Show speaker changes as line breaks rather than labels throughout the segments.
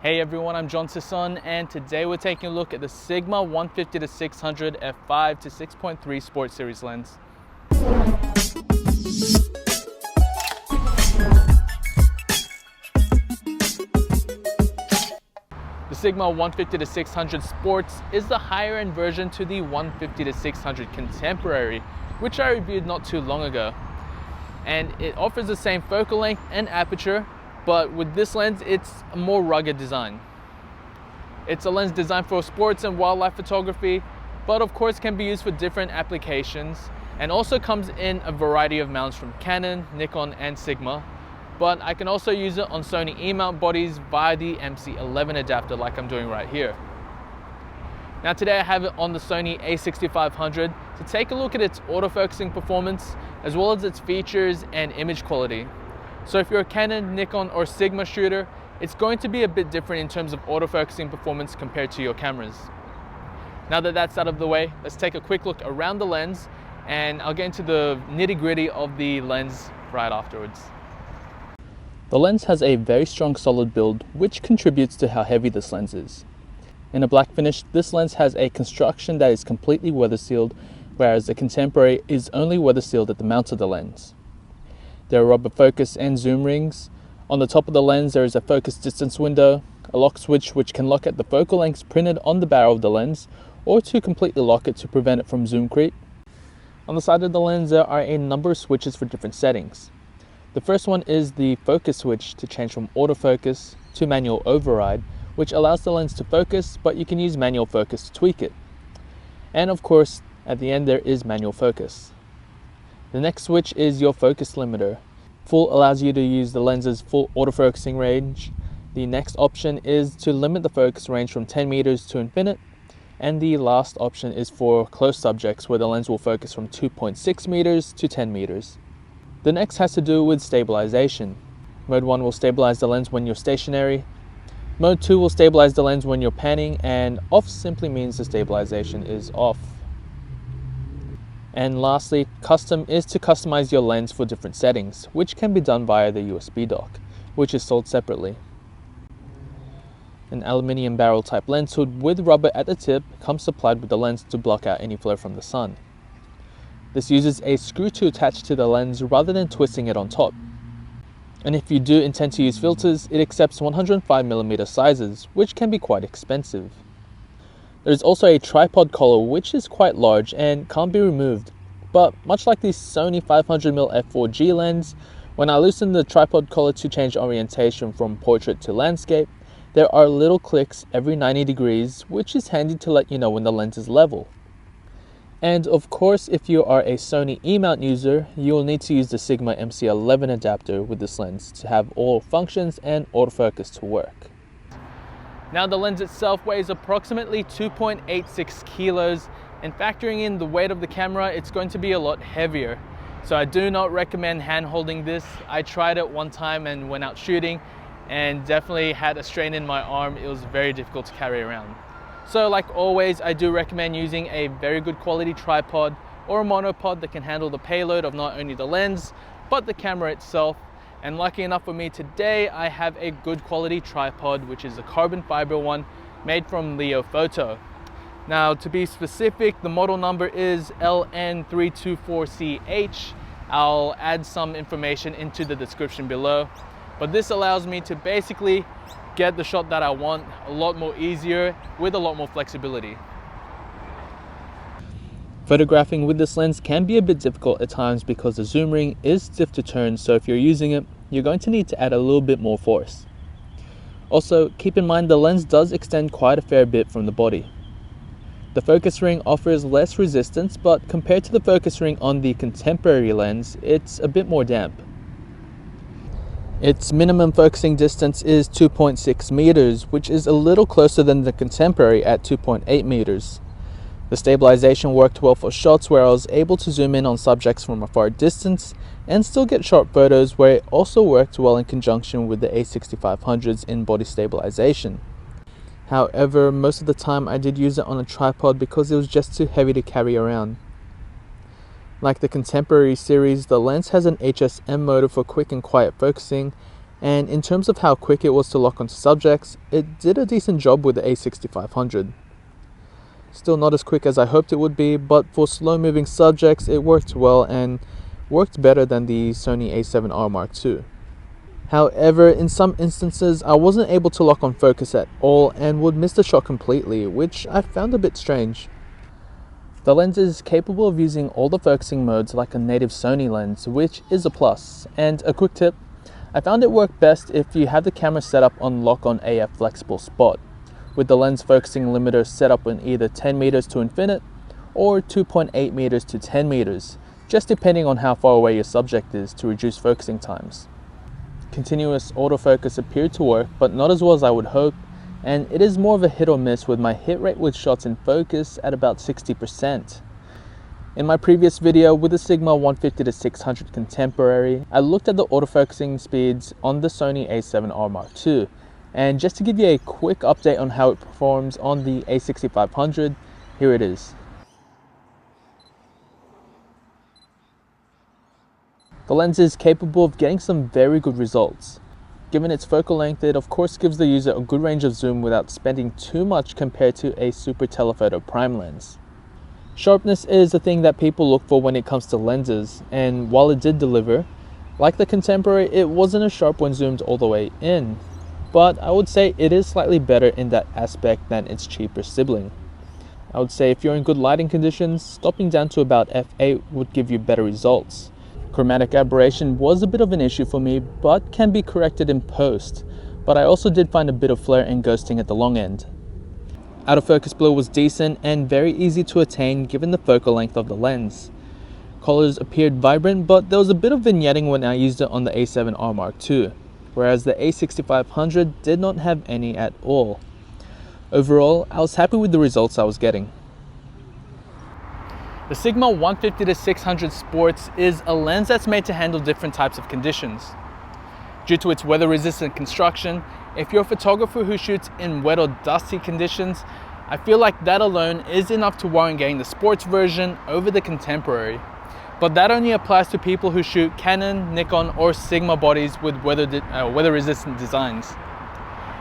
Hey everyone, I'm Sison, and today we're taking a look at the Sigma 150-600 F5-6.3 Sport Series lens. The Sigma 150-600 Sports is the higher end version to the 150-600 Contemporary, which I reviewed not too long ago. And it offers the same focal length and aperture, but with this lens, it's a more rugged design. It's a lens designed for sports and wildlife photography, but of course can be used for different applications, and also comes in a variety of mounts from Canon, Nikon, and Sigma. But I can also use it on Sony E-mount bodies via the MC11 adapter like I'm doing right here. Now today I have it on the Sony A6500 to take a look at its autofocusing performance, as well as its features and image quality. So if you're a Canon, Nikon, or Sigma shooter, it's going to be a bit different in terms of autofocusing performance compared to your cameras. Now that that's out of the way, let's take a quick look around the lens, and I'll get into the nitty-gritty of the lens right afterwards. The lens has a very strong solid build, which contributes to how heavy this lens is. In a black finish, this lens has a construction that is completely weather sealed, whereas the Contemporary is only weather sealed at the mount of the lens. There are rubber focus and zoom rings. On the top of the lens there is a focus distance window, a lock switch which can lock at the focal lengths printed on the barrel of the lens, or to completely lock it to prevent it from zoom creep. On the side of the lens there are a number of switches for different settings. The first one is the focus switch to change from autofocus to manual override, which allows the lens to focus, but you can use manual focus to tweak it. And of course, at the end there is manual focus. The next switch is your focus limiter. Full allows you to use the lens's full autofocusing range. The next option is to limit the focus range from 10 meters to infinite. And the last option is for close subjects, where the lens will focus from 2.6 meters to 10 meters. The next has to do with stabilization. Mode 1 will stabilize the lens when you're stationary. Mode 2 will stabilize the lens when you're panning, and off simply means the stabilization is off. And lastly, custom is to customize your lens for different settings, which can be done via the USB dock, which is sold separately. An aluminium barrel type lens hood with rubber at the tip comes supplied with the lens to block out any flare from the sun. This uses a screw to attach to the lens rather than twisting it on top. And if you do intend to use filters, it accepts 105mm sizes, which can be quite expensive. There is also a tripod collar which is quite large and can't be removed, but much like the Sony 500mm F4G lens, when I loosen the tripod collar to change orientation from portrait to landscape, there are little clicks every 90 degrees, which is handy to let you know when the lens is level. And of course, if you are a Sony E-mount user, you will need to use the Sigma MC11 adapter with this lens to have all functions and autofocus to work. Now the lens itself weighs approximately 2.86 kilos, and factoring in the weight of the camera, it's going to be a lot heavier. So I do not recommend hand holding this. I tried it one time and went out shooting and definitely had a strain in my arm. It was very difficult to carry around. So like always, I do recommend using a very good quality tripod or a monopod that can handle the payload of not only the lens, but the camera itself. And lucky enough for me today, I have a good quality tripod, which is a carbon fiber one made from LeoFoto. Now to be specific, the model number is LN324CH. I'll add some information into the description below. But this allows me to basically get the shot that I want a lot more easier with a lot more flexibility. Photographing with this lens can be a bit difficult at times because the zoom ring is stiff to turn, so if you're using it, you're going to need to add a little bit more force. Also, keep in mind the lens does extend quite a fair bit from the body. The focus ring offers less resistance, but compared to the focus ring on the Contemporary lens, it's a bit more damp. Its minimum focusing distance is 2.6 meters, which is a little closer than the Contemporary at 2.8 meters. The stabilization worked well for shots where I was able to zoom in on subjects from a far distance and still get sharp photos, where it also worked well in conjunction with the A6500's in-body stabilization. However, most of the time I did use it on a tripod because it was just too heavy to carry around. Like the Contemporary series, the lens has an HSM motor for quick and quiet focusing, And in terms of how quick it was to lock onto subjects, it did a decent job with the A6500. Still not as quick as I hoped it would be, but for slow moving subjects it worked well and worked better than the Sony A7R Mark II. However, in some instances I wasn't able to lock on focus at all and would miss the shot completely, which I found a bit strange. The lens is capable of using all the focusing modes like a native Sony lens, which is a plus. And a quick tip, I found it worked best if you have the camera set up on lock-on AF flexible spot, with the lens focusing limiter set up in either 10 meters to infinite or 2.8 meters to 10 meters, just depending on how far away your subject is to reduce focusing times. Continuous autofocus appeared to work, but not as well as I would hope, and it is more of a hit or miss with my hit rate with shots in focus at about 60%. In my previous video with the Sigma 150-600 Contemporary, I looked at the autofocusing speeds on the Sony A7R Mark II, and just to give you a quick update on how it performs on the A6500, here it is. The lens is capable of getting some very good results. Given its focal length, it of course gives the user a good range of zoom without spending too much compared to a super telephoto prime lens. Sharpness is the thing that people look for when it comes to lenses, and while it did deliver, like the Contemporary, it wasn't as sharp when zoomed all the way in, but I would say it is slightly better in that aspect than its cheaper sibling. I would say if you're in good lighting conditions, stopping down to about f8 would give you better results. Chromatic aberration was a bit of an issue for me, but can be corrected in post, but I also did find a bit of flare and ghosting at the long end. Out of focus blur was decent and very easy to attain given the focal length of the lens. Colors appeared vibrant, but there was a bit of vignetting when I used it on the A7R Mark II, whereas the A6500 did not have any at all. Overall, I was happy with the results I was getting. The Sigma 150-600 Sports is a lens that's made to handle different types of conditions. Due to its weather-resistant construction, if you're a photographer who shoots in wet or dusty conditions, I feel like that alone is enough to warrant getting the sports version over the Contemporary. But that only applies to people who shoot Canon, Nikon or Sigma bodies with weather-resistant designs.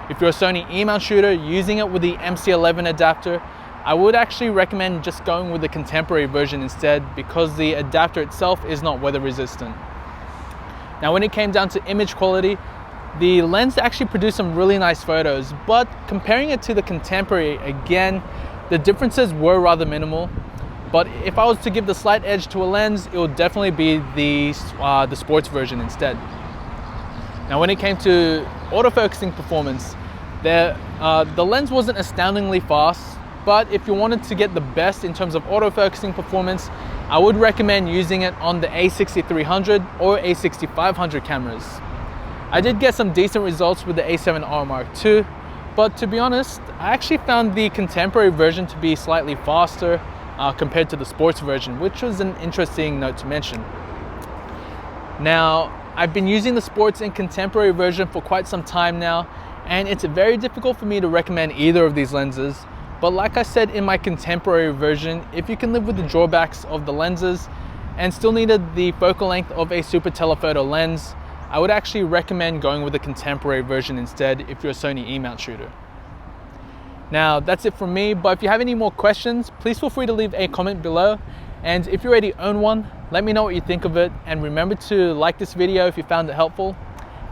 If you're a Sony E-mount shooter using it with the MC11 adapter, I would actually recommend just going with the Contemporary version instead, because the adapter itself is not weather resistant. Now when it came down to image quality, the lens actually produced some really nice photos, but comparing it to the Contemporary, again, the differences were rather minimal. But if I was to give the slight edge to a lens, it would definitely be the sports version instead. Now when it came to autofocusing performance, the lens wasn't astoundingly fast, but if you wanted to get the best in terms of autofocusing performance, I would recommend using it on the A6300 or A6500 cameras. I did get some decent results with the A7R Mark II, but to be honest, I actually found the Contemporary version to be slightly faster compared to the sports version, which was an interesting note to mention. Now, I've been using the sports and Contemporary version for quite some time now, and it's very difficult for me to recommend either of these lenses. But like I said in my Contemporary version, if you can live with the drawbacks of the lenses and still needed the focal length of a super telephoto lens, I would actually recommend going with the Contemporary version instead if you're a Sony E-mount shooter. Now that's it from me, but if you have any more questions, please feel free to leave a comment below. And if you already own one, let me know what you think of it. And remember to like this video if you found it helpful.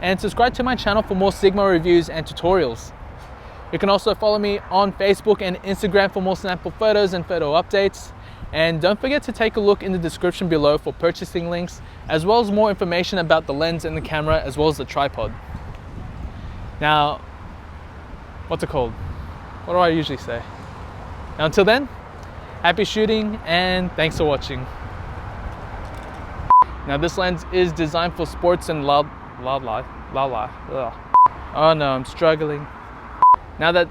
And subscribe to my channel for more Sigma reviews and tutorials. You can also follow me on Facebook and Instagram for more sample photos and photo updates. And don't forget to take a look in the description below for purchasing links, as well as more information about the lens and the camera, as well as the tripod. Now, what's it called? What do I usually say? Now, until then, happy shooting and thanks for watching. Now this lens is designed for sports and wildlife. Oh no, I'm struggling. Now that,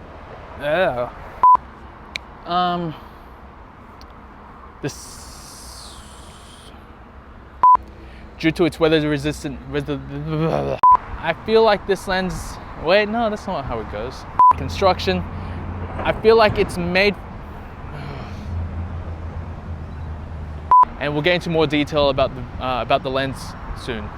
due to its weather resistant, I feel like this lens, wait, no, that's not how it goes. Construction, I feel like it's made, and we'll get into more detail about the lens soon.